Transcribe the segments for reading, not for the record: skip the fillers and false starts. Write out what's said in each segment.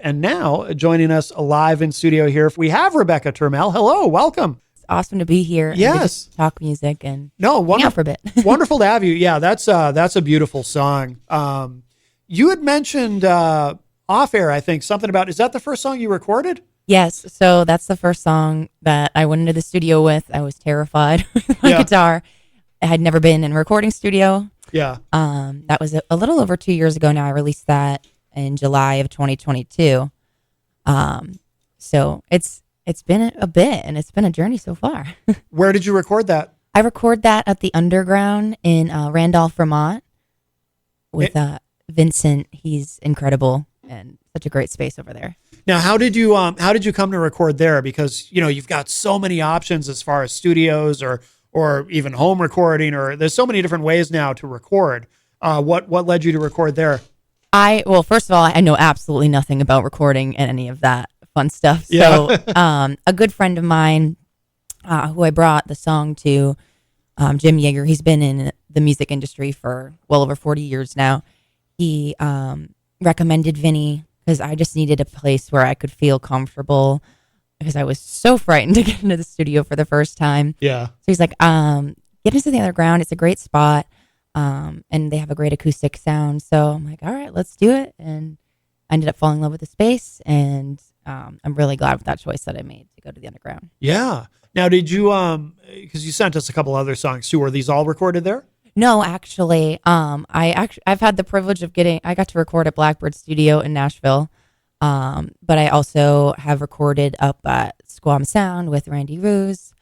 And now joining us live in studio here, we have Rebecca Turmel. Hello, welcome. It's awesome to be here. Yes. And to just talk music and No, hang out for a bit. Wonderful to have you. Yeah, that's a beautiful song. You had mentioned off air, I think, something about, is that the first song you recorded? Yes. So that's the first song that I went into the studio with. I was terrified with my guitar. I had never been in a recording studio. Yeah. That was a little over 2 years ago now. I released that in July of 2022. So it's been a bit, and it's been a journey so far. Where did you record that? I record that at the Underground in Randolph, Vermont with Vincent. He's incredible and such a great space over there. Now, how did you come to record there? Because, you've got so many options as far as studios or even home recording, or there's so many different ways now to record. What led you to record there? Well, first of all, I know absolutely nothing about recording and any of that fun stuff. Yeah. So, a good friend of mine, who I brought the song to, Jim Yeager, he's been in the music industry for well over 40 years now. He recommended Vinny because I just needed a place where I could feel comfortable because I was so frightened to get into the studio for the first time. Yeah. So he's like, get into the Underground. It's a great spot. And they have a great acoustic sound. So I'm like, all right, let's do it. And I ended up falling in love with the space. And I'm really glad with that choice that I made to go to the Underground. Yeah. Now, did you, because you sent us a couple other songs too, were these all recorded there? No, actually, I've had the privilege of I got to record at Blackbird Studio in Nashville. But I also have recorded up at Squam Sound with Randy Ruse.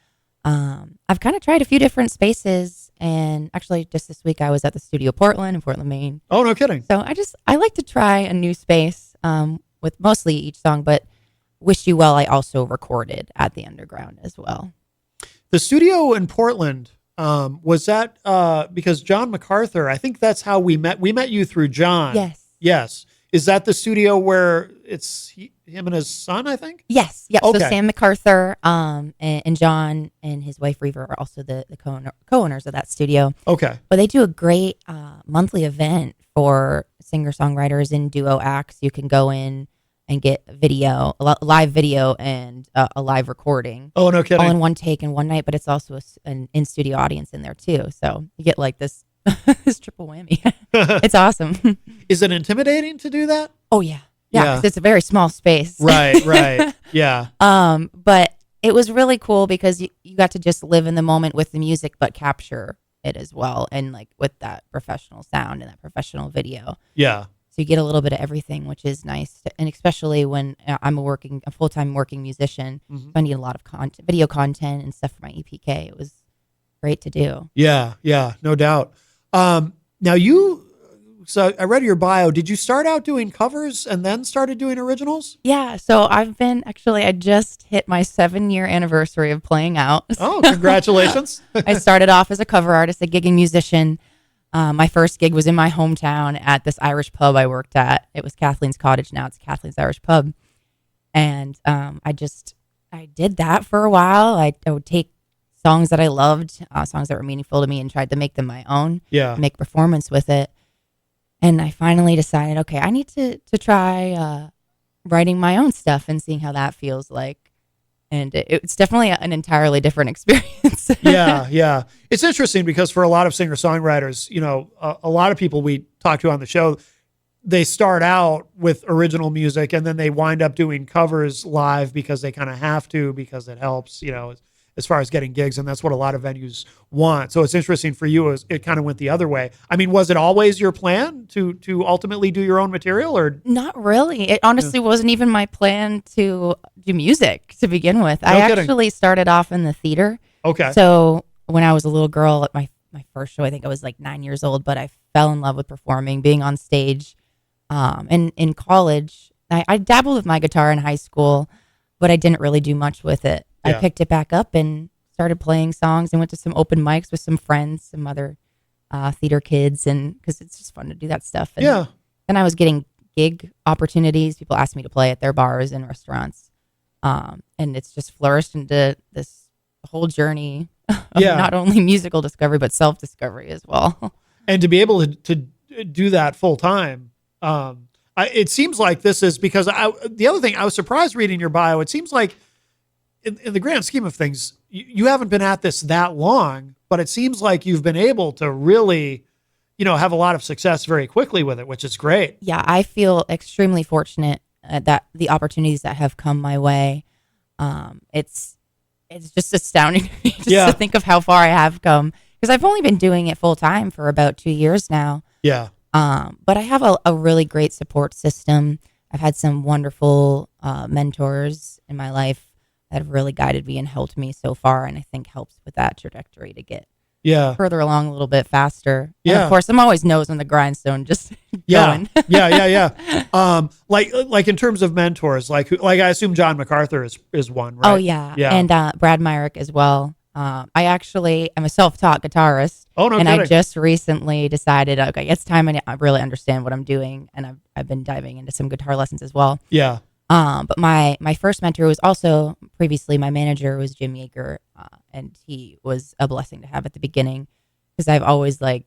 I've kind of tried a few different spaces, and actually just this week I was at the Studio Portland in Portland, Maine. Oh, no kidding. So I like to try a new space, with mostly each song, but Wish You Well I also recorded at the Underground as well. The studio in Portland, was that because John MacArthur, I think that's how we met. We met you through John. Yes. Yes. Is that the studio where it's him and his son, I think? Yes. Yep. Okay. So Sam MacArthur and John and his wife Reaver are also the co-owners of that studio. Okay. But they do a great monthly event for singer-songwriters and duo acts. You can go in and get live video and a live recording. Oh, no kidding. All in one take in one night, but it's also an in-studio audience in there too. So you get like this this triple whammy. It's awesome. Is it intimidating to do that? Oh yeah. Yeah. 'Cause it's a very small space. Right. Yeah. But it was really cool because you got to just live in the moment with the music, but capture it as well. And like with that professional sound and that professional video. Yeah. So you get a little bit of everything, which is nice. And especially when I'm a full-time working musician, so I need a lot of video content and stuff for my EPK. It was great to do. Yeah, no doubt. Now so I read your bio. Did you start out doing covers and then started doing originals? Yeah. So I just hit my 7-year anniversary of playing out. Oh, congratulations. I started off as a cover artist, a gigging musician. My first gig was in my hometown at this Irish pub I worked at. It was Kathleen's Cottage. Now it's Kathleen's Irish Pub. And I did that for a while. I would take songs that I loved, songs that were meaningful to me, and tried to make them my own. Yeah. Make performance with it. And I finally decided, okay, I need to try writing my own stuff and seeing how that feels like. And it's definitely an entirely different experience. Yeah. It's interesting because for a lot of singer-songwriters, a lot of people we talk to on the show, they start out with original music and then they wind up doing covers live because they kind of have to, because it helps, as far as getting gigs. And that's what a lot of venues want. So it's interesting for you as it kind of went the other way. I mean, was it always your plan to ultimately do your own material, or? Not really. It honestly wasn't even my plan to do music to begin with. No I kidding. actually started off in the theater. Okay. So when I was a little girl at my first show, I think I was like 9 years old, but I fell in love with performing, being on stage. And in college, I dabbled with my guitar in high school, but I didn't really do much with it. Yeah. I picked it back up and started playing songs and went to some open mics with some friends, some other theater kids, and because it's just fun to do that stuff. And Yeah. then I was getting gig opportunities. People asked me to play at their bars and restaurants. And it's just flourished into this whole journey of not only musical discovery, but self-discovery as well. And to be able to do that full time, I it seems like this is because the other thing, I was surprised reading your bio. It seems like in the grand scheme of things, you haven't been at this that long, but it seems like you've been able to really, have a lot of success very quickly with it, which is great. Yeah, I feel extremely fortunate that the opportunities that have come my way. It's just astounding to me just to think of how far I have come, because I've only been doing it full time for about 2 years now. Yeah. But I have a really great support system. I've had some wonderful mentors in my life that have really guided me and helped me so far, and I think helps with that trajectory to get further along a little bit faster. Yeah. And of course, I'm always nose on the grindstone, just going. Yeah. Like in terms of mentors, like I assume John MacArthur is one, right? Oh yeah. And Brad Myrick as well. I actually am a self-taught guitarist. Oh, no and kidding. I just recently decided, okay, it's time I really understand what I'm doing, and I've been diving into some guitar lessons as well. Yeah. But my first mentor was also previously my manager was Jim Yeager, and he was a blessing to have at the beginning, because I've always I'm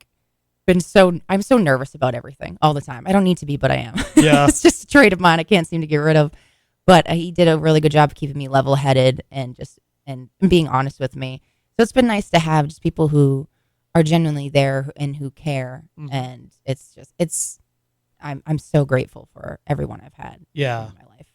so nervous about everything all the time. I don't need to be, but I am. Yeah. It's just a trait of mine I can't seem to get rid of. But he did a really good job of keeping me level-headed and being honest with me. So it's been nice to have just people who are genuinely there and who care. Mm-hmm. And I'm so grateful for everyone I've had in my life.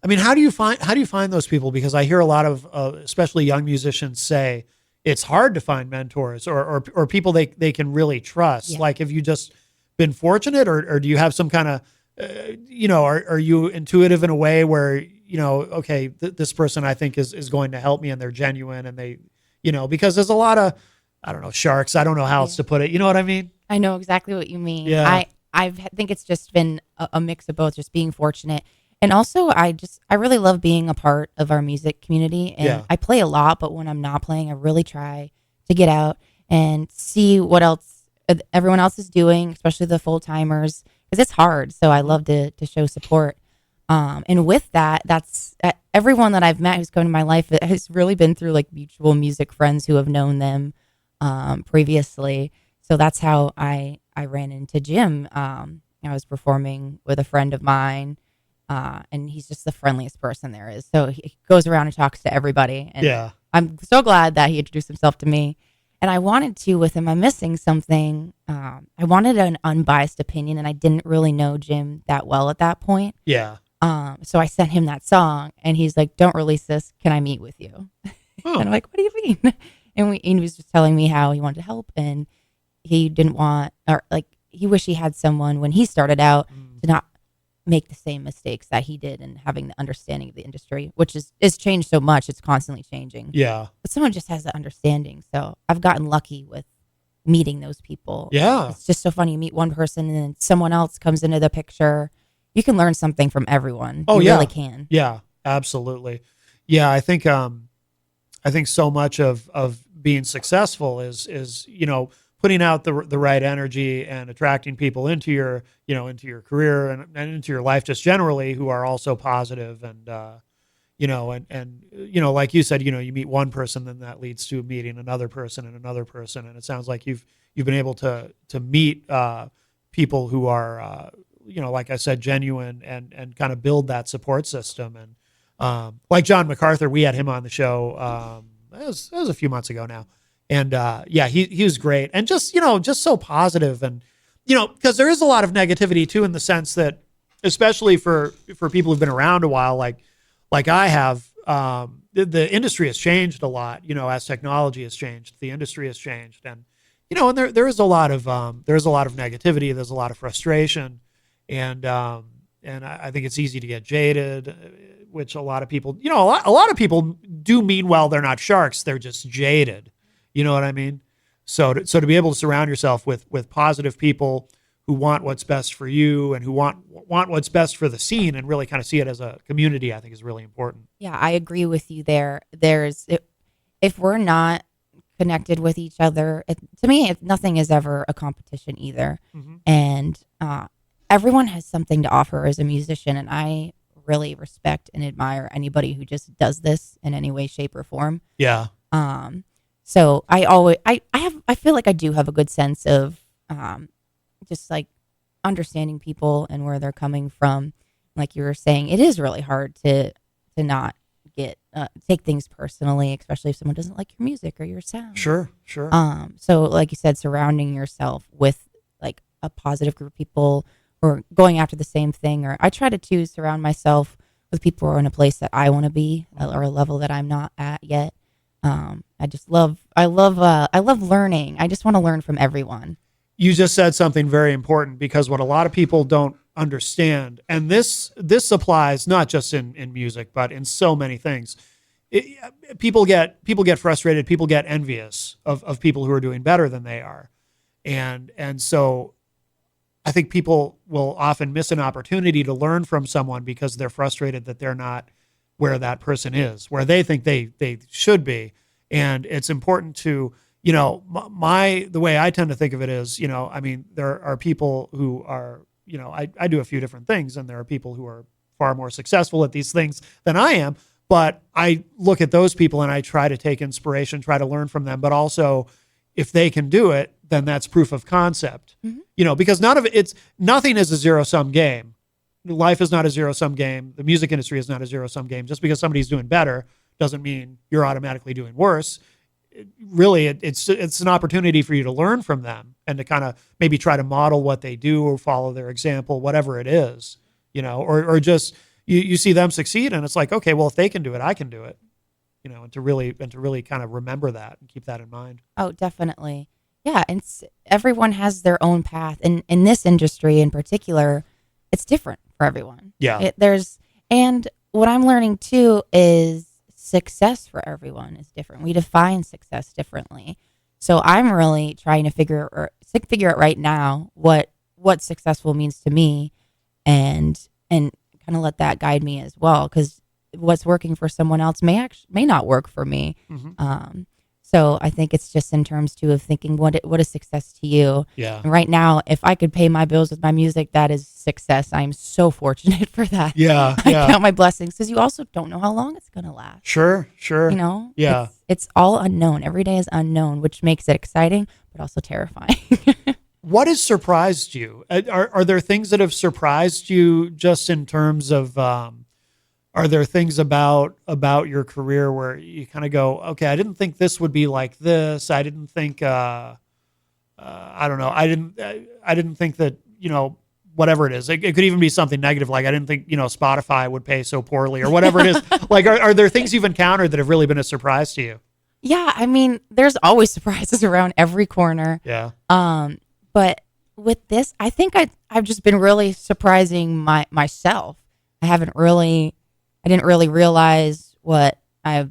I mean, how do you find those people? Because I hear a lot of, especially young musicians, say it's hard to find mentors or people they can really trust. Yeah. Like, have you just been fortunate, or do you have some kind of, are you intuitive in a way where, okay, this person I think is going to help me, and they're genuine, and they, because there's a lot of, I don't know, sharks. I don't know how else to put it. You know what I mean? I know exactly what you mean. Yeah. I think it's just been a mix of both, just being fortunate. And also, I really love being a part of our music community. And I play a lot, but when I'm not playing, I really try to get out and see what else everyone else is doing, especially the full-timers, because it's hard. So I love to show support. And with that, that's everyone that I've met who's come to my life has really been through mutual music friends who have known them previously. So that's how I ran into Jim. I was performing with a friend of mine. And he's just the friendliest person there is. So he goes around and talks to everybody. And I'm so glad that he introduced himself to me. And I wanted to with him. I'm missing something. I wanted an unbiased opinion, and I didn't really know Jim that well at that point. Yeah. So I sent him that song, and he's like, "Don't release this. Can I meet with you?" Oh. And I'm like, "What do you mean?" And he was just telling me how he wanted to help, and he didn't want, he wished he had someone when he started out to not make the same mistakes that he did, and having the understanding of the industry, which is changed so much. It's constantly changing. Yeah. But someone just has the understanding. So I've gotten lucky with meeting those people. Yeah. It's just so funny. You meet one person and then someone else comes into the picture. You can learn something from everyone. Oh, you really can. Yeah, absolutely. Yeah. I think so much of being successful is, putting out the right energy and attracting people into your career and into your life just generally, who are also positive and, like you said, you meet one person, then that leads to meeting another person and another person. And it sounds like you've been able to meet, people who are, like I said, genuine and kind of build that support system. And, like John MacArthur, we had him on the show, it was a few months ago now. And, he was great, and just so positive, and, because there is a lot of negativity too, in the sense that, especially for people who've been around a while, like I have, the industry has changed a lot, as technology has changed, the industry has changed. And, and there is a lot of negativity. There's a lot of frustration, and I think it's easy to get jaded, which a lot of people, a lot of people do mean well. They're not sharks. They're just jaded. You know what I mean? So to be able to surround yourself with positive people who want what's best for you and who want what's best for the scene, and really kind of see it as a community, I think is really important. Yeah, I agree with you there. If we're not connected with each other, to me, nothing is ever a competition either. Mm-hmm. And everyone has something to offer as a musician, and I really respect and admire anybody who just does this in any way, shape, or form. Yeah. So I feel like I do have a good sense of just understanding people and where they're coming from. Like you were saying, it is really hard to not get take things personally, especially if someone doesn't like your music or your sound. Sure. So like you said, surrounding yourself with like a positive group of people who are going after the same thing, or I try to surround myself with people who are in a place that I want to be or a level that I'm not at yet. I love learning. I just want to learn from everyone. You just said something very important, because what a lot of people don't understand, and this applies not just in music, but in so many things. People get frustrated. People get envious of people who are doing better than they are, and so I think people will often miss an opportunity to learn from someone because they're frustrated that they're not where that person is, where they think they should be. And it's important to, the way I tend to think of it is, there are people who are, I do a few different things, and there are people who are far more successful at these things than I am. But I look at those people and I try to take inspiration, try to learn from them. But also, if they can do it, then that's proof of concept. Mm-hmm. Because nothing is a zero-sum game. Life is not a zero-sum game. The music industry is not a zero-sum game. Just because somebody's doing better doesn't mean you're automatically doing worse. It's an opportunity for you to learn from them and to kind of maybe try to model what they do or follow their example, whatever it is, or just you see them succeed and it's like, okay, well, if they can do it, I can do it, and to really kind of remember that and keep that in mind. Oh, definitely. Yeah. And everyone has their own path. And in this industry in particular, it's different for everyone. Yeah. And what I'm learning too is success for everyone is different. We define success differently. So I'm really trying to figure out right now what successful means to me, and kind of let that guide me as well, because what's working for someone else may not work for me. Mm-hmm. So I think it's just in terms too of thinking what is success to you. Yeah. And right now, if I could pay my bills with my music, that is success. I'm so fortunate for that. Yeah. I count my blessings, because you also don't know how long it's going to last. Sure. Yeah. It's all unknown. Every day is unknown, which makes it exciting, but also terrifying. What has surprised you? Are there things that have surprised you just in terms of, are there things about your career where you kind of go, okay, I didn't think this would be like this. I didn't think, I don't know. I didn't think that, whatever it is, it could even be something negative. Like I didn't think, Spotify would pay so poorly or whatever it is. Like, are there things you've encountered that have really been a surprise to you? Yeah. I mean, there's always surprises around every corner. Yeah. But with this, I think I've just been really surprising myself. I didn't really realize what I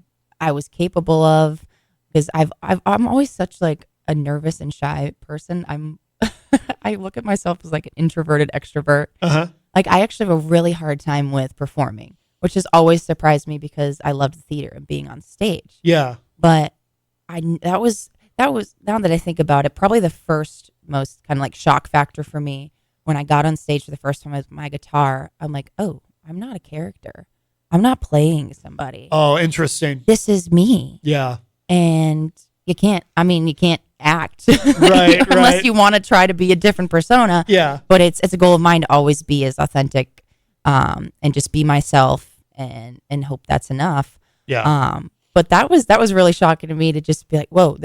was capable of, because I'm always such like a nervous and shy person. I look at myself as like an introverted extrovert. Uh-huh. Like I actually have a really hard time with performing, which has always surprised me because I loved theater and being on stage. Yeah. But that was now that I think about it, probably the first most kind of like shock factor for me when I got on stage for the first time with my guitar. I'm like, oh, I'm not a character. I'm not playing somebody. Oh, interesting. This is me. Yeah. And you can't act. Right, unless you want to try to be a different persona. Yeah. But it's a goal of mine to always be as authentic, and just be myself, and hope that's enough. Yeah. But that was really shocking to me to just be like, whoa,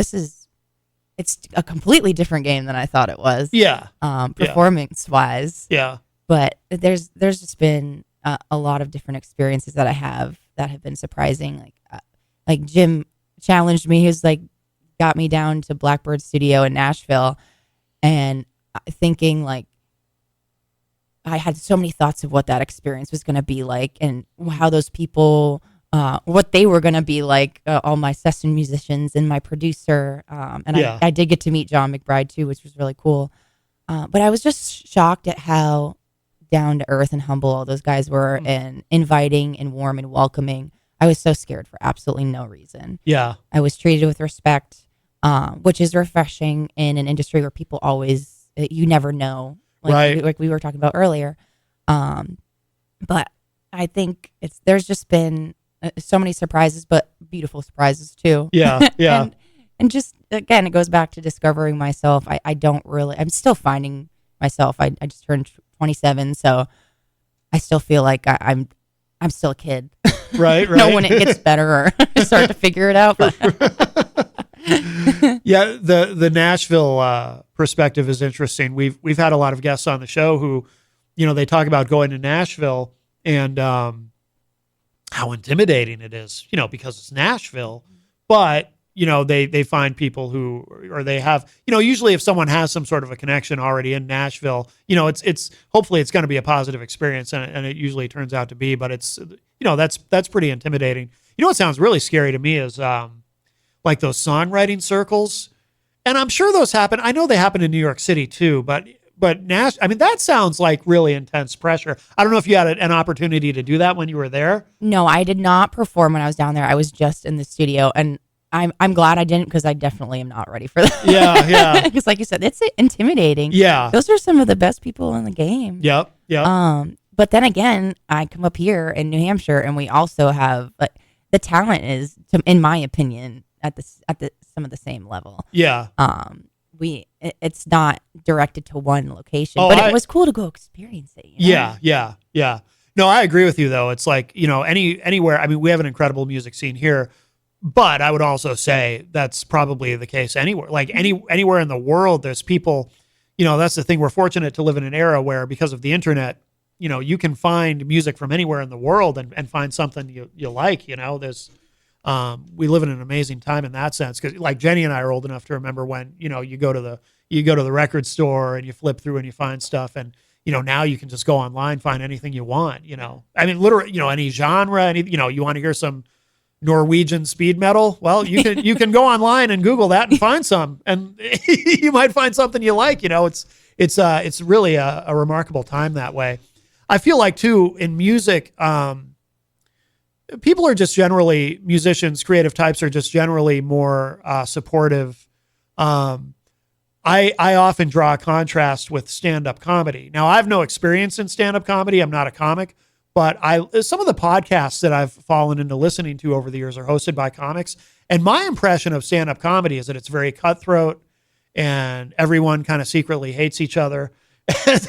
it's a completely different game than I thought it was. Yeah. Performance wise. Yeah. But there's just been a lot of different experiences that I have that have been surprising. Like Jim challenged me. He was like, got me down to Blackbird Studio in Nashville, and thinking like, I had so many thoughts of what that experience was going to be like, and how those people, what they were going to be like, all my session musicians and my producer. And yeah. I did get to meet John McBride too, which was really cool. But I was just shocked at how down to earth and humble all those guys were, and inviting and warm and welcoming. I was so scared for absolutely no reason. Yeah. I was treated with respect, which is refreshing in an industry where people always, you never know. Like we were talking about earlier. But I think there's just been so many surprises, but beautiful surprises too. Yeah. Yeah. and just, again, it goes back to discovering myself. I'm still finding myself. I just turned 27, so I still feel like I'm still a kid. Right. I know when it gets better or I start to figure it out. But Yeah, the Nashville perspective is interesting. We've had a lot of guests on the show who, they talk about going to Nashville and how intimidating it is, because it's Nashville. But they find people who, or they have, usually if someone has some sort of a connection already in Nashville, it's hopefully it's going to be a positive experience, and it usually turns out to be. But it's that's pretty intimidating. What sounds really scary to me is like those songwriting circles, and I'm sure those happen. I know they happen in New York City too, but that sounds like really intense pressure. I don't know if you had an opportunity to do that when you were there. no, I did not perform when I was down there. I was just in the studio, and I'm glad I didn't, because I definitely am not ready for that. Yeah. Because like you said, it's intimidating. Yeah. Those are some of the best people in the game. Yep. But then again, I come up here in New Hampshire, and we also have the talent is, in my opinion, at some of the same level. Yeah. It's not directed to one location, Oh, but it was cool to go experience it. Yeah. No, I agree with you though. It's like, anywhere. I mean, we have an incredible music scene here, but I would also say that's probably the case anywhere. Like anywhere in the world, there's people. That's the thing. We're fortunate to live in an era where, because of the internet, you can find music from anywhere in the world and find something you like. There's we live in an amazing time in that sense, because like Jenny and I are old enough to remember when you go to the record store and you flip through and you find stuff, and now you can just go online, find anything you want. I mean, literally, any genre, you want to hear some Norwegian speed metal, well, you can go online and Google that and find some, and you might find something you like. It's really a remarkable time that way. I feel like too in music, people are just generally, musicians, creative types are just generally more supportive. I often draw a contrast with stand-up comedy. Now, I have no experience in stand-up comedy. I'm not a comic, but some of the podcasts that I've fallen into listening to over the years are hosted by comics. And my impression of stand-up comedy is that it's very cutthroat and everyone kind of secretly hates each other.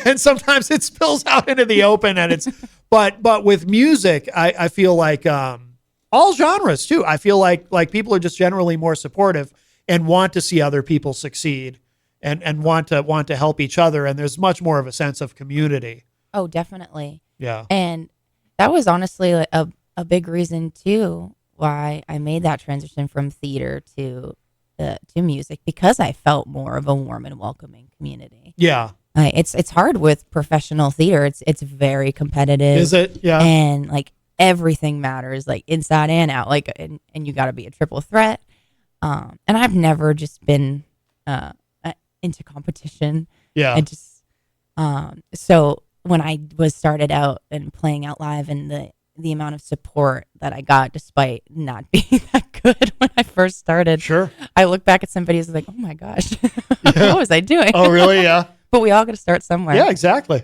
And sometimes it spills out into the open, and but with music, I feel like all genres too. I feel like people are just generally more supportive and want to see other people succeed and want to help each other. And there's much more of a sense of community. Oh, definitely. Yeah. And that was honestly a big reason too why I made that transition from theater to music, because I felt more of a warm and welcoming community. Yeah. It's hard with professional theater. It's very competitive. Is it? Yeah. And like everything matters, like inside and out. Like and you got to be a triple threat. And I've never just been into competition. Yeah. I just so when I was started out and playing out live, and the amount of support that I got despite not being that good when I first started. Sure. I look back at somebody who's like, oh my gosh, what was I doing? Oh, really? Yeah. But we all got to start somewhere. Yeah, exactly.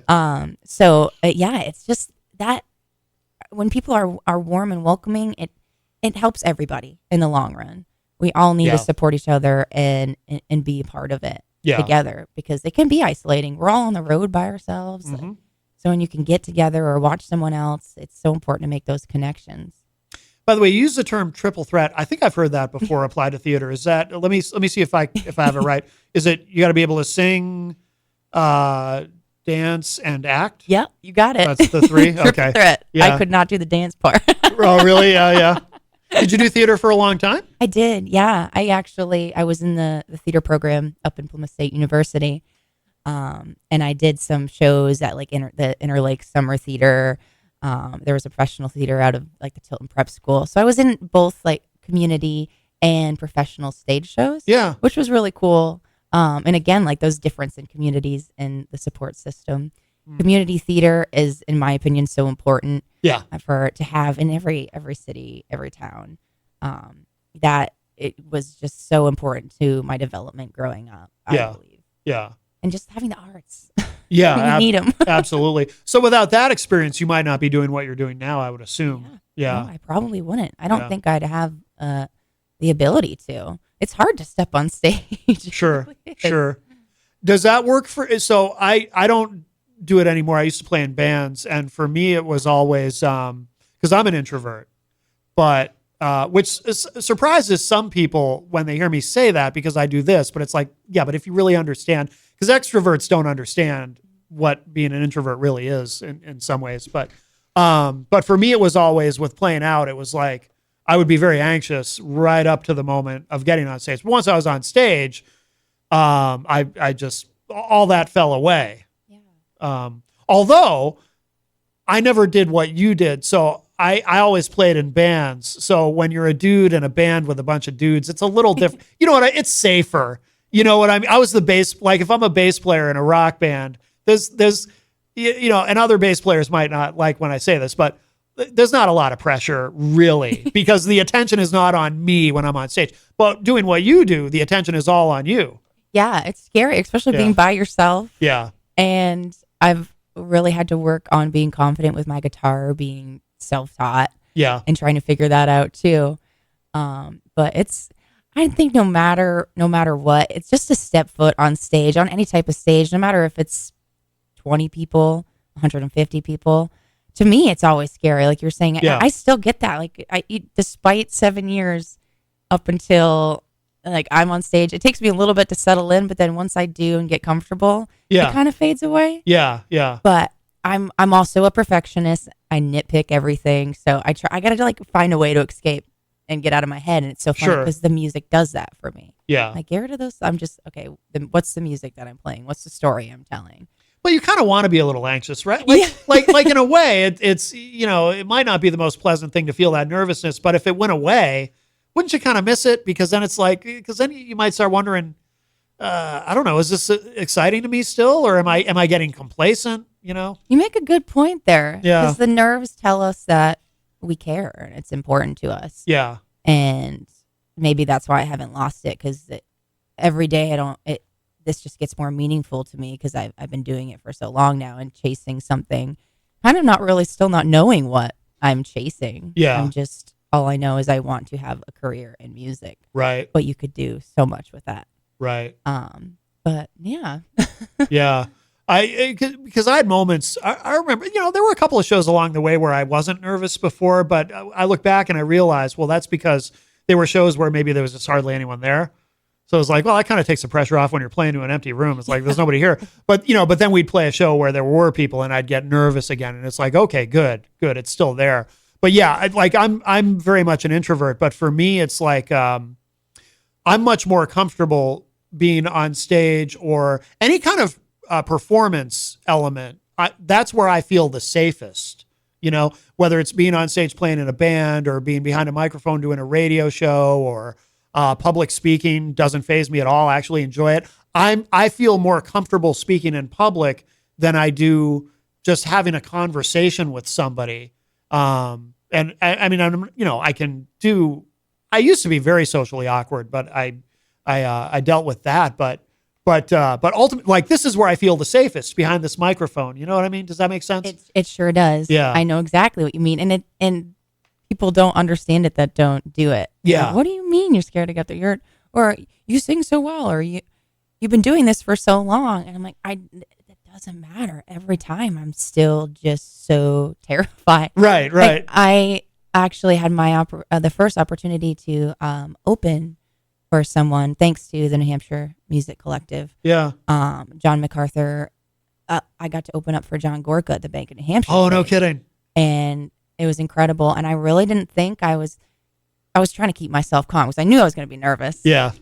So it's just that when people are warm and welcoming, it helps everybody in the long run. We all need to support each other and be a part of it together, because it can be isolating. We're all on the road by ourselves. Mm-hmm. So when you can get together or watch someone else, it's so important to make those connections. By the way, you use the term triple threat. I think I've heard that before applied to theater. Is that, let me see if I have it right. Is it, you got to be able to sing, dance, and act? Yeah, you got it. That's the three? Triple Okay. threat. Yeah. I could not do the dance part. Oh, really? Yeah. Did you do theater for a long time? I did, yeah. I was in the theater program up in Plymouth State University, and I did some shows at like the Interlake Summer Theater. There was a professional theater out of like the Tilton Prep School, so I was in both like community and professional stage shows. Yeah, which was really cool. And again, like those difference in communities and the support system. Community theater is, in my opinion, so important. Yeah, for to have in every city, every town. That it was just so important to my development growing up. I believe. Yeah, and just having the arts. Yeah, you need them. Absolutely. So without that experience, you might not be doing what you're doing now, I would assume. Yeah. No, I probably wouldn't. I don't think I'd have the ability to. It's hard to step on stage. Sure. Does that work for, so I don't do it anymore. I used to play in bands, and for me it was always because I'm an introvert, but surprises some people when they hear me say that because I do this, but it's like, yeah, but if you really understand, because extroverts don't understand what being an introvert really is in some ways, but for me it was always with playing out, it was like I would be very anxious right up to the moment of getting on stage. But once I was on stage, I just, all that fell away. Yeah. Although I never did what you did. So I always played in bands. So when you're a dude in a band with a bunch of dudes, it's a little different. You know what? It's safer. You know what I mean? I was the bass, like if I'm a bass player in a rock band, there's, and other bass players might not like when I say this, but there's not a lot of pressure really because the attention is not on me when I'm on stage. But doing what you do, the attention is all on you. Yeah, it's scary, especially being by yourself. Yeah. And I've really had to work on being confident with my guitar, being self-taught. Yeah. And trying to figure that out too. But I think no matter what, it's just to step foot on stage, on any type of stage, no matter if it's 20 people, 150 people. To me, it's always scary. Like you're saying, yeah. I still get that. Like despite 7 years up until like I'm on stage, it takes me a little bit to settle in, but then once I do and get comfortable, it kind of fades away. Yeah, yeah. But I'm also a perfectionist. I nitpick everything, so I gotta like find a way to escape and get out of my head. And it's so funny because the music does that for me. Yeah, like get rid of those. I'm just okay. Then what's the music that I'm playing? What's the story I'm telling? Well, you kind of want to be a little anxious, right? Like in a way, it's it might not be the most pleasant thing to feel that nervousness, but if it went away, wouldn't you kind of miss it? Because then it's like, because then you might start wondering, I don't know, is this exciting to me still, or am I getting complacent? You make a good point there. Yeah, because the nerves tell us that we care and it's important to us. Yeah, and maybe that's why I haven't lost it, because every day this just gets more meaningful to me because I've been doing it for so long now and chasing something, kind of still not knowing what I'm chasing. Yeah, I'm just, all I know is I want to have a career in music. Right. But you could do so much with that. Right. But yeah. Yeah. Because I had moments, I remember, there were a couple of shows along the way where I wasn't nervous before, but I look back and I realized, well, that's because they were shows where maybe there was just hardly anyone there. So it's like, well, that kind of takes the pressure off when you're playing to an empty room. It's like, there's nobody here. But, but then we'd play a show where there were people and I'd get nervous again. And it's like, okay, good. It's still there. But yeah, I'm very much an introvert, but for me, it's like, I'm much more comfortable being on stage or any kind of performance element. That's where I feel the safest, whether it's being on stage playing in a band or being behind a microphone doing a radio show or public speaking doesn't faze me at all. I actually enjoy it. I feel more comfortable speaking in public than I do just having a conversation with somebody. And I mean, I used to be very socially awkward, but I dealt with that, but ultimately, like, this is where I feel the safest, behind this microphone. You know what I mean? Does that make sense? It sure does. Yeah. I know exactly what you mean. And people don't understand it that don't do it. Yeah. Like, what do you mean you're scared to get there? Or you sing so well, or you've been doing this for so long. And I'm like, it doesn't matter. Every time I'm still just so terrified. Right. Like, I actually had the first opportunity to open for someone, thanks to the New Hampshire Music Collective. Yeah. John MacArthur. I got to open up for John Gorka at the Bank of New Hampshire. Oh, no kidding. And it was incredible. And I really didn't think I was trying to keep myself calm because I knew I was going to be nervous. Yeah.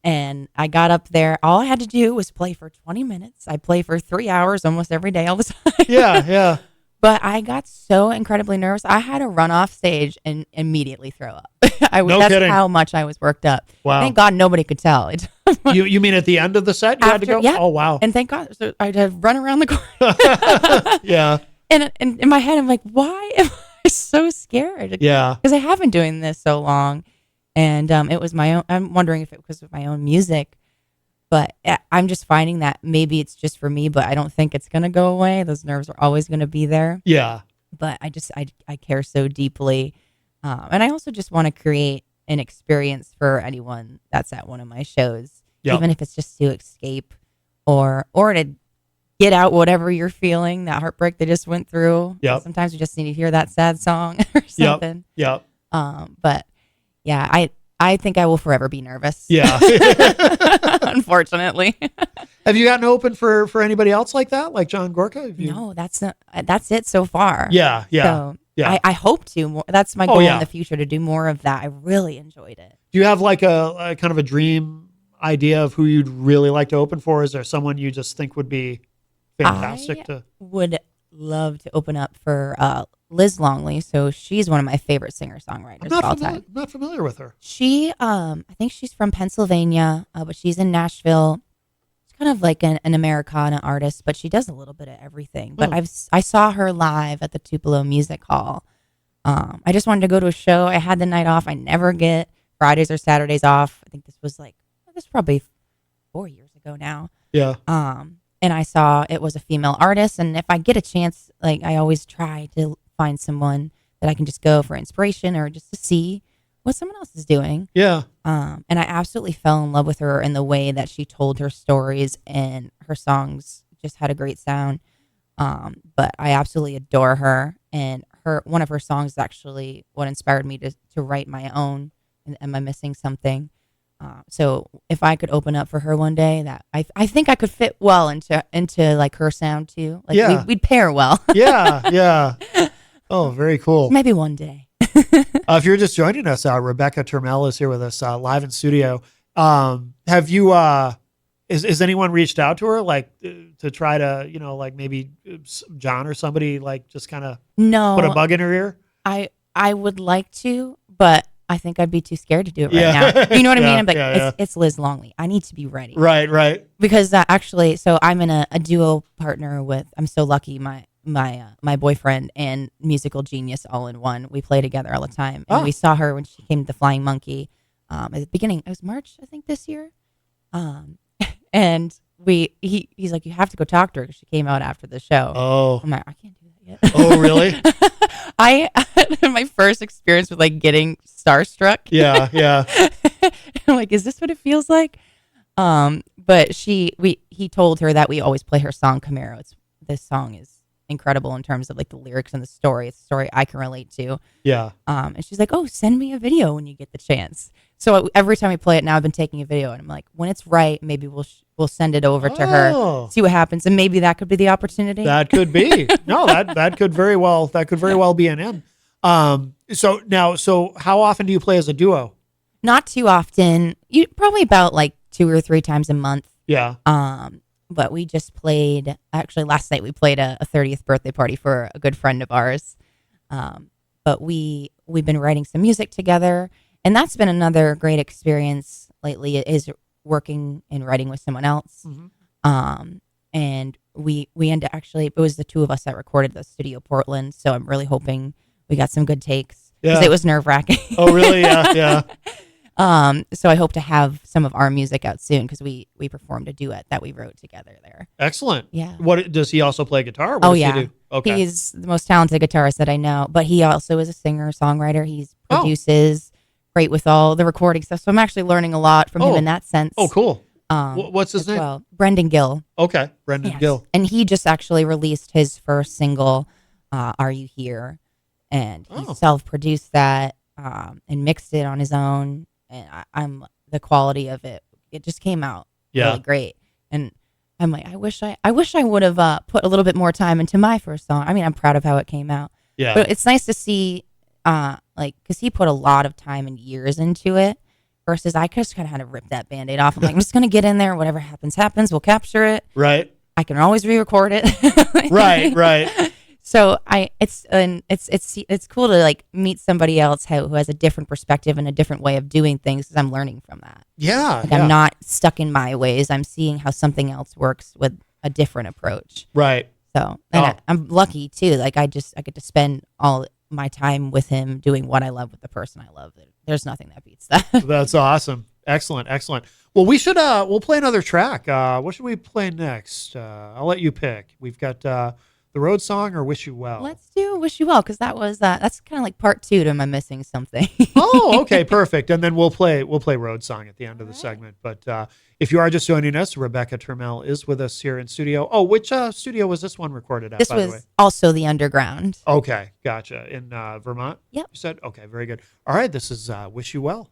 And I got up there. All I had to do was play for 20 minutes. I play for 3 hours almost every day, all the time. Yeah. Yeah. But I got so incredibly nervous. I had to run off stage and immediately throw up. That's kidding. how much I was worked up. Wow. Thank God nobody could tell. You mean at the end of the set you had to go? Yeah. Oh, wow. And thank God I had to run around the corner. Yeah. And in my head, I'm like, why am I so scared? Yeah. Because I have been doing this so long. And it was my own. I'm wondering if it was my own music. But I'm just finding that maybe it's just for me, but I don't think it's going to go away. Those nerves are always going to be there. Yeah. But I care so deeply. And I also just want to create an experience for anyone that's at one of my shows, Yep. even if it's just to escape or to get out whatever you're feeling, that heartbreak they just went through. Yep. Sometimes you just need to hear that sad song or something. Yep. But yeah, I think I will forever be nervous. Yeah. Unfortunately. Have you gotten open for anybody else like that, like John Gorka? No, that's it so far. Yeah. So Yeah. I hope to. That's my goal in the future, to do more of that. I really enjoyed it. Do you have like a kind of a dream idea of who you'd really like to open for? Is there someone you just think would be fantastic I would love to open up for Liz Longley. So she's one of my favorite singer-songwriters of all time. I'm not familiar with her. She, I think she's from Pennsylvania, but she's in Nashville. She's kind of like an Americana artist, but she does a little bit of everything. But I saw her live at the Tupelo Music Hall. I just wanted to go to a show. I had the night off. I never get Fridays or Saturdays off. I think this was probably 4 years ago now. Yeah. And I saw it was a female artist. And if I get a chance, like, I always try to find someone that I can just go for inspiration or just to see what someone else is doing. Yeah. And I absolutely fell in love with her in the way that she told her stories, and her songs just had a great sound. But I absolutely adore her, and one of her songs is actually what inspired me to write my own. And Am I Missing Something? So if I could open up for her one day, that I think I could fit well into like her sound too. Like we'd pair well. Yeah. Oh, very cool. Maybe one day. If you're just joining us, Rebecca Turmel is here with us live in studio. Have you? Is anyone reached out to her like to try to like maybe John or somebody like just kind of put a bug in her ear? I would like to, but I think I'd be too scared to do it right now. You know what I mean? I'm like, it's Liz Longley. I need to be ready. Right. Because actually, so I'm in a duo partner with, I'm so lucky, my boyfriend and musical genius all in one. We play together all the time. And we saw her when she came to the Flying Monkey at the beginning. It was March, I think, this year. And he's like, you have to go talk to her because she came out after the show. Oh. I'm like, I can't do that yet. Oh, really? I had my first experience with like getting starstruck. Yeah. I'm like, is this what it feels like? But he told her that we always play her song Camaro. This song is incredible in terms of like the lyrics and the story. It's a story I can relate to. Yeah. And she's like, oh, send me a video when you get the chance. So every time we play it now, I've been taking a video, and I'm like, when it's right, maybe we'll send it over to her, see what happens, and maybe that could be the opportunity. That could be. No, that could very well be an M. So how often do you play as a duo? Not too often. Probably about like 2 or 3 times a month. Yeah. But we just played, actually last night we played a 30th birthday party for a good friend of ours. But we've been writing some music together, and that's been another great experience lately, is working and writing with someone else. Mm-hmm. And we actually, it was the two of us that recorded the Studio Portland. So I'm really hoping we got some good takes, because it was nerve wracking. Oh, really? Yeah. So I hope to have some of our music out soon, because we performed a duet that we wrote together there. Excellent. Yeah. What does he also play guitar? What does he do? Okay. He's the most talented guitarist that I know, but he also is a singer, songwriter. He produces, great with all the recording stuff. So I'm actually learning a lot from him in that sense. Oh, cool. What's his name? Well, Brendan Gill. Okay, Brendan Gill. And he just actually released his first single, Are You Here? And he self-produced that and mixed it on his own. And the quality of it just came out really great. And I'm like, I wish I would have put a little bit more time into my first song. I mean, I'm proud of how it came out. Yeah. But it's nice to see, because he put a lot of time and years into it, versus I just kind of had to rip that Band-Aid off. I'm like, I'm just going to get in there. Whatever happens, we'll capture it. Right. I can always re-record it. Right. So it's cool to like meet somebody else who has a different perspective and a different way of doing things, because I'm learning from that. Yeah. I'm not stuck in my ways. I'm seeing how something else works with a different approach. Right. So I'm lucky too. Like I get to spend all my time with him doing what I love with the person I love. There's nothing that beats that. That's awesome. Excellent. Well, we'll play another track. What should we play next? I'll let you pick. We've got The road song or Wish You Well? Let's do Wish You Well, because that's kind of like part 2 to my missing something. Oh, okay, perfect. And then we'll play road song at the end of the segment. But if you are just joining us, Rebecca Turmel is with us here in studio. Oh, which studio was this one recorded at? This by the way? was also the Underground. Okay, gotcha. In Vermont. Yep. You said okay, very good. All right, this is Wish You Well.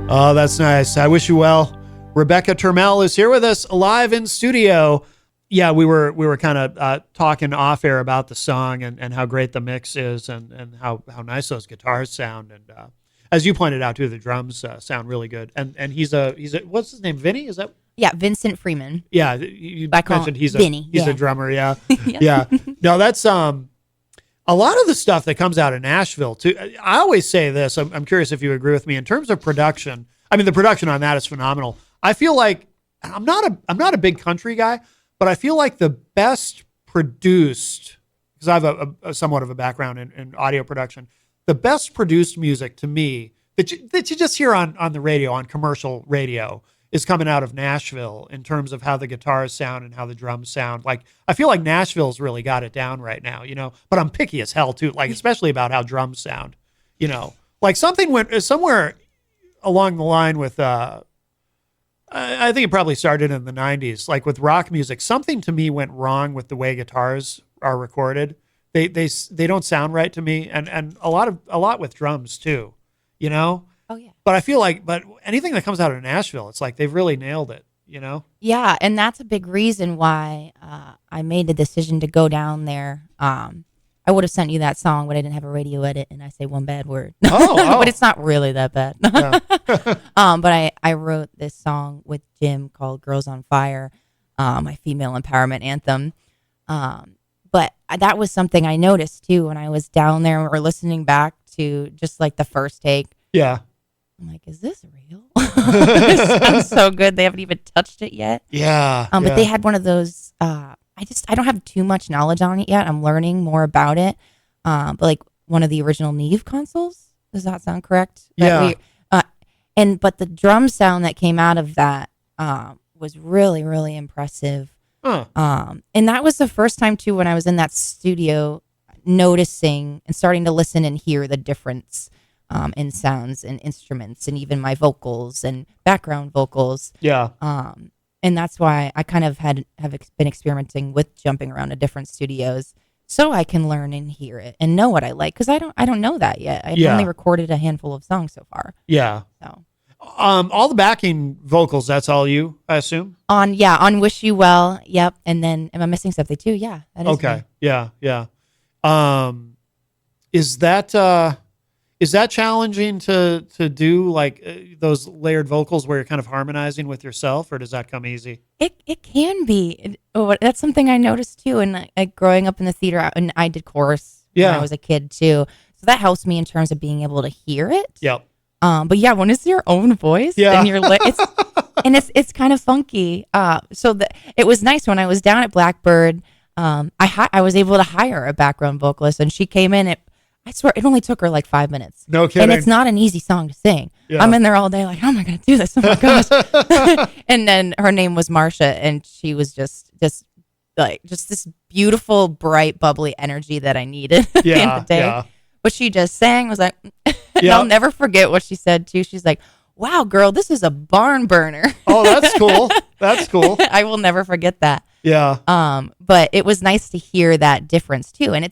Oh, that's nice. I wish you well. Rebecca Turmel is here with us live in studio. Yeah, we were kind of talking off air about the song and how great the mix is and how nice those guitars sound. And as you pointed out too, the drums sound really good. And he's a what's his name? Vinny? Is that? Yeah, Vincent Freeman. Yeah, you Back mentioned he's Vinny, a drummer. Yeah, Yeah. yeah. No, that's a lot of the stuff that comes out of Nashville too. I always say this. I'm curious if you agree with me in terms of production. I mean, the production on that is phenomenal. I feel like I'm not a big country guy, but I feel like the best produced, because I have a somewhat of a background in audio production, the best produced music to me that you just hear on the radio, on commercial radio, is coming out of Nashville in terms of how the guitars sound and how the drums sound. Like, I feel like Nashville's really got it down right now, but I'm picky as hell too, like, especially about how drums sound, like something went somewhere along the line with, I think it probably started in the 90s, like with rock music, something to me went wrong with the way guitars are recorded. They don't sound right to me. And a lot with drums too, Oh yeah. But I feel like, anything that comes out of Nashville, it's like they've really nailed it. you know? Yeah, and that's a big reason why I made the decision to go down there. I would have sent you that song, but I didn't have a radio edit, and I say one bad word. Oh. But it's not really that bad. Yeah. But I wrote this song with Jim called "Girls on Fire," my female empowerment anthem. But that was something I noticed too when I was down there and we were listening back to just like the first take. Yeah. I'm like, is this real? This sounds so good. They haven't even touched it yet. Yeah. But they had one of those. I don't have too much knowledge on it yet. I'm learning more about it. But like one of the original Neve consoles. Does that sound correct? Yeah. But the drum sound that came out of that was really, really impressive. Huh. And that was the first time too when I was in that studio noticing and starting to listen and hear the difference in sounds and instruments and even my vocals and background vocals. Yeah. And that's why I kind of have been experimenting with jumping around to different studios so I can learn and hear it and know what I like, because I don't know that yet. I've only recorded a handful of songs so far. Yeah. So all the backing vocals, that's all you, I assume? On Wish You Well. Yep. And then am I missing something too? Yeah. That is Okay. me. Yeah. Yeah. Is that challenging to do, like those layered vocals where you're kind of harmonizing with yourself, or does that come easy? It can be. That's something I noticed too. And like growing up in the theater, and I did chorus when I was a kid too, so that helps me in terms of being able to hear it. Yep. But yeah, when it's your own voice, and you're it's kind of funky. So it was nice when I was down at Blackbird. I was able to hire a background vocalist, and she came in. I swear it only took her like 5 minutes. No kidding. And it's not an easy song to sing. Yeah. I'm in there all day like, how am I going to do this? Oh my gosh. And then her name was Marsha, and she was just this beautiful, bright, bubbly energy that I needed at the end of the day. Yeah. But she just sang, was like, and I'll never forget what she said too. She's like, wow, girl, this is a barn burner. Oh, that's cool. That's cool. I will never forget that. Yeah. But it was nice to hear that difference too. And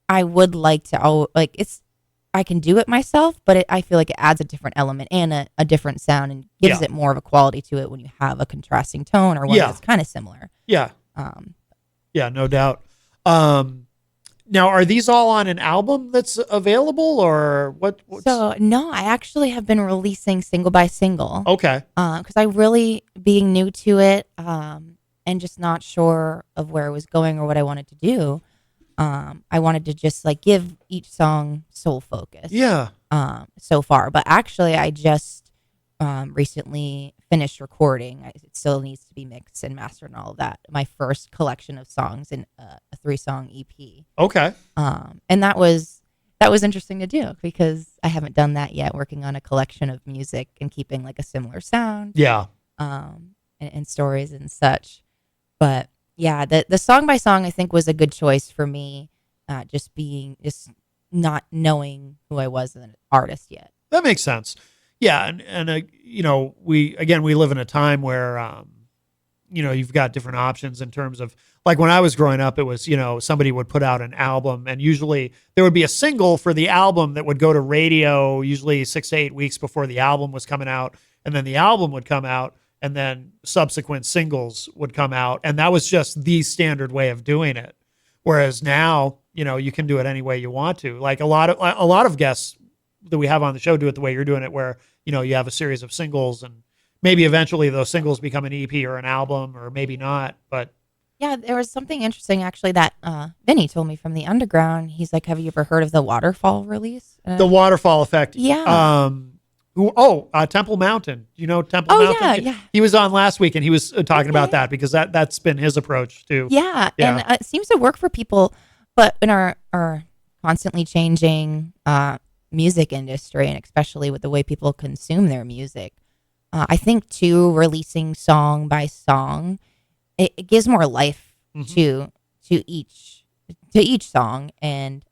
I would like to, I can do it myself, but I feel like it adds a different element and a different sound and gives it more of a quality to it when you have a contrasting tone or one that's kind of similar. Yeah. Yeah, no doubt. Now, are these all on an album that's available, or what? So, no, I actually have been releasing single by single. Okay. Because I really, being new to it and just not sure of where I was going or what I wanted to do, I wanted to just like give each song soul focus. Yeah. So far, but actually, I just recently finished recording. It still needs to be mixed and mastered and all of that. My first collection of songs in a 3-song EP. Okay. And that was interesting to do because I haven't done that yet. Working on a collection of music and keeping like a similar sound. Yeah. And stories and such, but. Yeah, the song by song I think was a good choice for me, just not knowing who I was as an artist yet. That makes sense. Yeah, and we live in a time where you've got different options in terms of, like, when I was growing up, it was, somebody would put out an album and usually there would be a single for the album that would go to radio usually 6 to 8 weeks before the album was coming out, and then the album would come out. And then subsequent singles would come out. And that was just the standard way of doing it. Whereas now, you can do it any way you want to. Like a lot of guests that we have on the show do it the way you're doing it, where, you have a series of singles and maybe eventually those singles become an EP or an album, or maybe not. But yeah, there was something interesting actually that Vinny told me from the Underground. He's like, have you ever heard of the Waterfall release? The Waterfall Effect. Yeah. Temple Mountain. Temple Mountain? Yeah. He was on last week and he was talking about that because that's been his approach too. Yeah. And it seems to work for people, but in our constantly changing music industry, and especially with the way people consume their music, I think too, releasing song by song, it gives more life to each song, and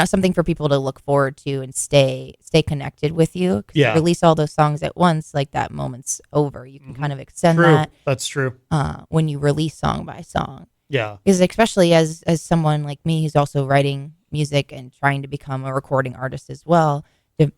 something for people to look forward to and stay connected with you. Because you release all those songs at once, like that moment's over. You can kind of extend that. That's true. When you release song by song. Yeah. Because especially as someone like me who's also writing music and trying to become a recording artist as well,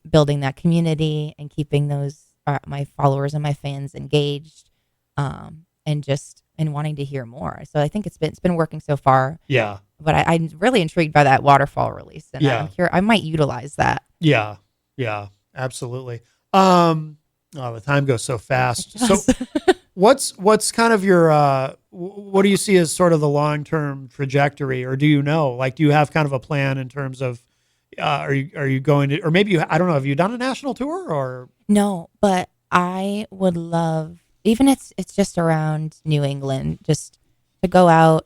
building that community and keeping those my followers and my fans engaged, and wanting to hear more. So I think it's been working so far. Yeah. But I'm really intrigued by that waterfall release, and Yeah. I'm curious. I might utilize that. Yeah. Yeah. Absolutely. Oh, the time goes so fast. So what's kind of your what do you see as sort of the long-term trajectory, or do you know, like, do you have kind of a plan in terms of are you going to, or maybe I don't know, have you done a national tour or? No, but I would love, even it's just around New England, just to go out,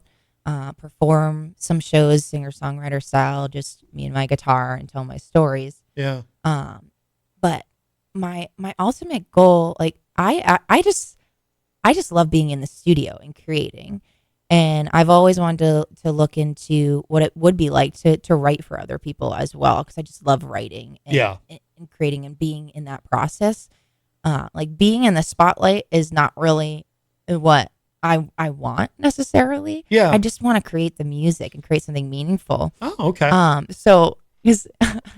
perform some shows, singer songwriter style, just me and my guitar, and tell my stories. Yeah. But my ultimate goal, like I just love being in the studio and creating. And I've always wanted to look into what it would be like to write for other people as well, because I just love writing and creating and being in that process. Like being in the spotlight is not really what I want necessarily. Yeah. I just want to create the music and create something meaningful. Oh, okay. So because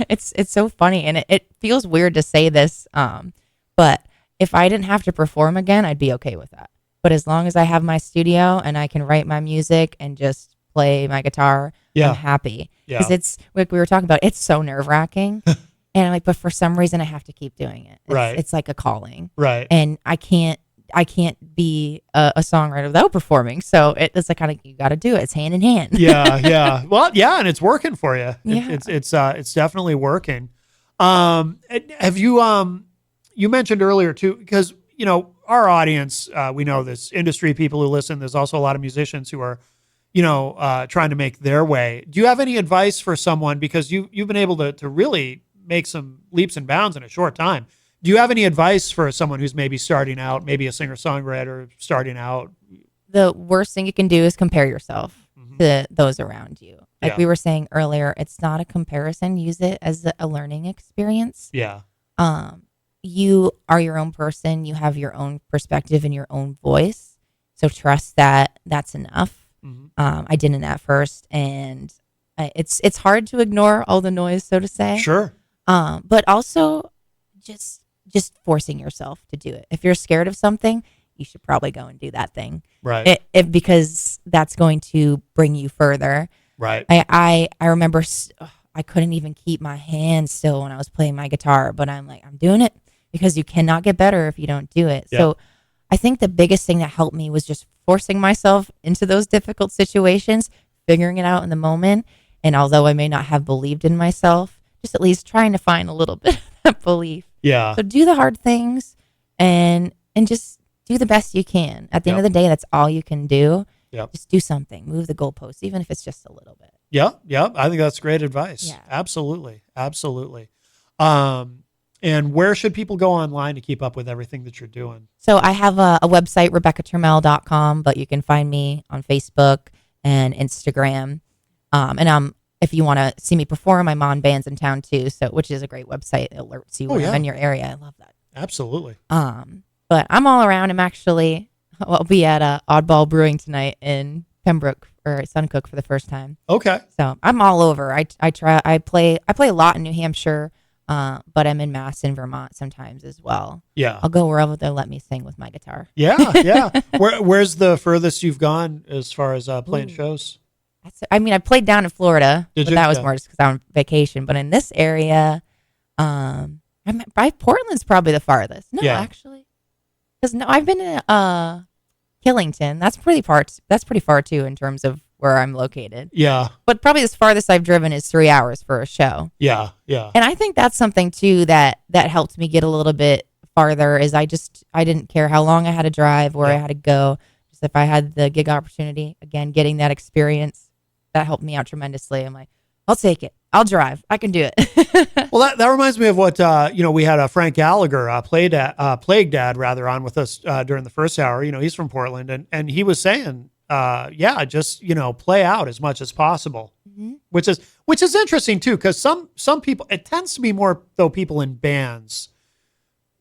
it's so funny, and it feels weird to say this, but if I didn't have to perform again, I'd be okay with that. But as long as I have my studio and I can write my music and just play my guitar, Yeah. I'm happy. Yeah. Because it's like we were talking about, it's so nerve wracking. And I'm like, but for some reason I have to keep doing it. Right. It's like a calling. Right. And I can't be a songwriter without performing. So it's like, kind of, you got to do it. It's hand in hand. Yeah. Yeah. Well, yeah. And it's working for you. Yeah. It's definitely working. Have you, you mentioned earlier too, because, you know, our audience, we know this, industry people who listen, there's also a lot of musicians who are, you know, trying to make their way. Do you have any advice for someone, because you've been able to really make some leaps and bounds in a short time? Do you have any advice for someone who's maybe starting out, maybe a singer-songwriter starting out? The worst thing you can do is compare yourself to those around you. Like Yeah. we were saying earlier, it's not a comparison. Use it as a learning experience. Yeah. You are your own person. You have your own perspective and your own voice. So trust that that's enough. I didn't at first, and it's hard to ignore all the noise, so to say. Sure. But also just forcing yourself to do it. If you're scared of something, you should probably go and do that thing. Right. Because that's going to bring you further. Right. I remember I couldn't even keep my hands still when I was playing my guitar, but I'm like, I'm doing it, because you cannot get better if you don't do it. Yeah. So I think the biggest thing that helped me was just forcing myself into those difficult situations, figuring it out in the moment. And although I may not have believed in myself, just at least trying to find a little bit of that belief. Yeah. So do the hard things and just do the best you can. At the end of the day, that's all you can do. Yep. Just do something. Move the goalposts, even if it's just a little bit. Yeah. Yeah. I think that's great advice. Yeah. Absolutely. Absolutely. And where should people go online to keep up with everything that you're doing? So I have a website, RebeccaTurmel.com, but you can find me on Facebook and Instagram. And if you want to see me perform, I'm on Bands in Town too, which is a great website. It alerts you when I'm in your area. I love that. Absolutely. But I'm all around. I'll be at Oddball Brewing tonight in Pembroke or Suncook for the first time. Okay. So I'm all over. I play a lot in New Hampshire, but I'm in Mass and Vermont sometimes as well. Yeah. I'll go wherever they'll let me sing with my guitar. Yeah. Yeah. Where's the furthest you've gone as far as playing shows? I played down in Florida, but that was Yeah. more just because I'm on vacation. But in this area, Portland's probably the farthest. No, Yeah. actually, because I've been in Killington. That's pretty far too in terms of where I'm located. Yeah. But probably the farthest I've driven is 3 hours for a show. Yeah. Yeah. And I think that's something too that helped me get a little bit farther. Is I didn't care how long I had to drive, where I had to go. Just if I had the gig opportunity, again, getting that experience, that helped me out tremendously. I'm like, I'll take it. I'll drive. I can do it. Well, that reminds me of what, we had Frank Gallagher, Plague Dad, rather, on with us during the first hour. You know, he's from Portland, and he was saying, just, play out as much as possible, which is interesting too, because some people, it tends to be more, though, people in bands,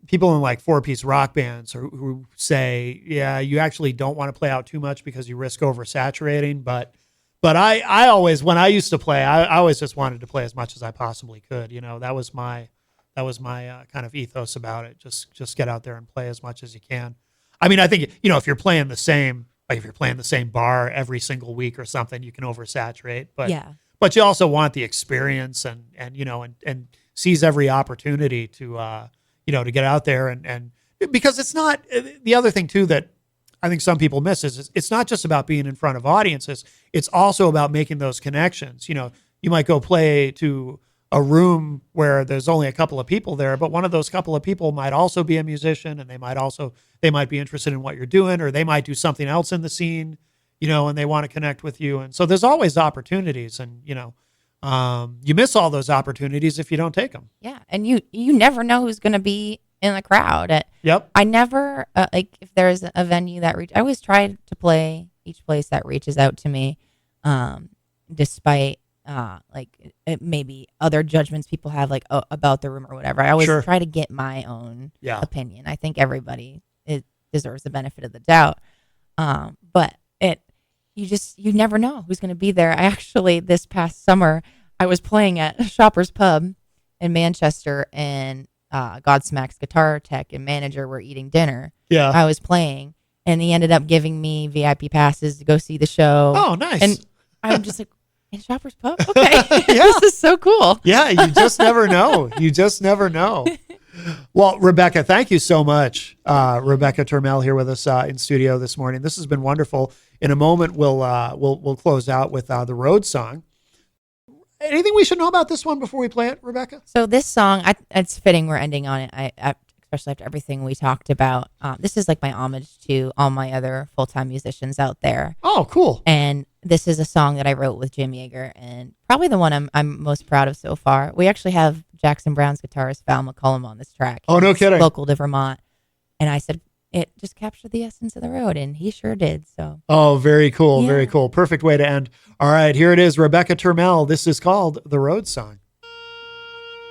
people in like 4-piece rock bands who say, yeah, you actually don't want to play out too much because you risk oversaturating. But I always, when I used to play, I always just wanted to play as much as I possibly could. That was my That was my kind of ethos about it. Just get out there and play as much as you can. I mean, I think, if you're playing the same, like if you're playing the same bar every single week or something, you can oversaturate. But you also want the experience and seize every opportunity to to get out there and because it's not the other thing too that I think some people miss is it's not just about being in front of audiences. It's also about making those connections. You might go play to a room where there's only a couple of people there, but one of those couple of people might also be a musician, and they might be interested in what you're doing, or they might do something else in the scene, and they want to connect with you. And so there's always opportunities, and you miss all those opportunities if you don't take them. Yeah, and you never know who's going to be in the crowd. Yep. I never if there's a venue that I always try to play each place that reaches out to me, despite maybe other judgments people have about the room or whatever. I always try to get my own opinion. I think everybody deserves the benefit of the doubt, but you never know who's going to be there. I actually this past summer I was playing at Shoppers Pub in Manchester, and Godsmack's guitar tech and manager were eating dinner. Yeah, I was playing, and he ended up giving me VIP passes to go see the show. Oh, nice! And I'm just like, in Shoppers Pub? Okay. Yeah. This is so cool. Yeah, you just never know. You just never know. Well, Rebecca, thank you so much. Rebecca Turmel here with us in studio this morning. This has been wonderful. In a moment, we'll close out with the Road song. Anything we should know about this one before we play it, Rebecca? So this song, it's fitting we're ending on it. Especially after everything we talked about. This is like my homage to all my other full-time musicians out there. Oh, cool. And this is a song that I wrote with Jim Yeager, and probably the one I'm most proud of so far. We actually have Jackson Browne's guitarist Val McCullum on this track. Oh, no kidding. Local to Vermont. And I said, it just captured the essence of the road, and he sure did. So. Oh, very cool. Yeah. Very cool. Perfect way to end. All right, here it is. Rebecca Turmel. This is called The Road Song.